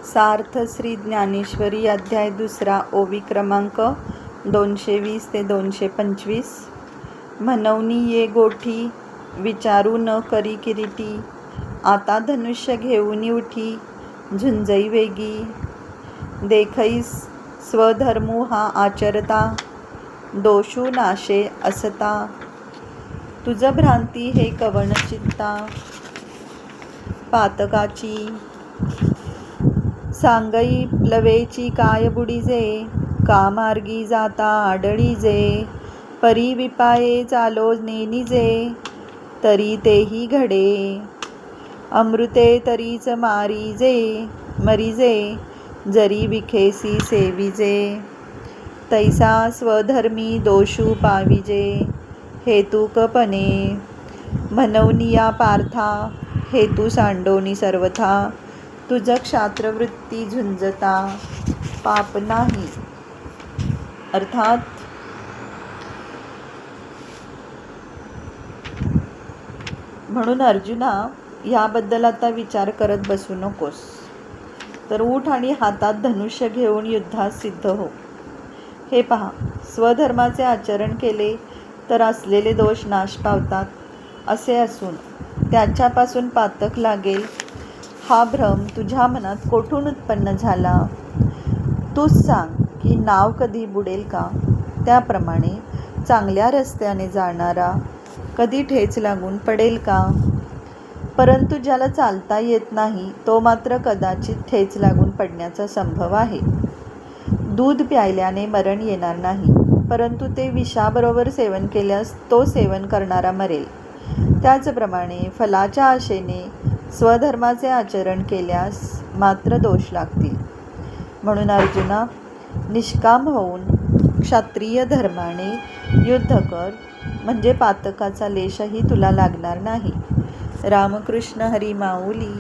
सार्थ श्री ज्ञानेश्वरी अध्याय 2 ओवी क्रमांक 220 ते 225. म्हणवनी ये गोठी विचारू न करी किरीटी, आता धनुष्य घेऊनी उठी झुंजई वेगी. देखैस स्वधर्मू हा आचरता, दोषू नाशे असता. तुझ भ्रांती हे कवण चित्ता, पातकाची सांगई प्लवेची काय बुडीजे. का मार्गी जाता आडळीजे, परी विपाये चालो नेनिजे. तरी तेही घडे अमृते तरीच मरीजे, जरी विखेसी सेविजे. तैसा स्वधर्मी दोषू पाविजे, हेतुकपणे म्हणवनिया पार्था. हेतू सांडोनी सर्वथा, तुझ क्षात्रवृत्ती झुंजता पाप नाही. अर्थात म्हणून अर्जुना, याबद्दल आता विचार करत बसू नकोस, तर उठ आणि हातात धनुष्य घेऊन युद्धात सिद्ध हो. हे पहा, स्वधर्माचे आचरण केले तर असलेले दोष नाश पावतात असे असून त्याच्यापासून पातक लागेल हा भ्रम तुझ्या मनात कोठून उत्पन्न झाला? तूच सांग की नाव कधी बुडेल का? त्याप्रमाणे चांगल्या रस्त्याने जाणारा कधी ठेच लागून पडेल का? परंतु ज्याला चालता येत नाही तो मात्र कदाचित ठेच लागून पडण्याचा संभव आहे. दूध प्यायल्याने मरण येणार नाही, परंतु ते विषाबरोबर सेवन केल्यास तो सेवन करणारा मरेल. त्याचप्रमाणे फलाच्या आशेने स्वधर्माचे आचरण केल्यास मात्र दोष लागतील. म्हणून अर्जुना, निष्काम होऊन क्षत्रिय धर्माने युद्ध कर, म्हणजे पातकाचा लेशही तुला लागणार नाही. रामकृष्ण हरी माऊली.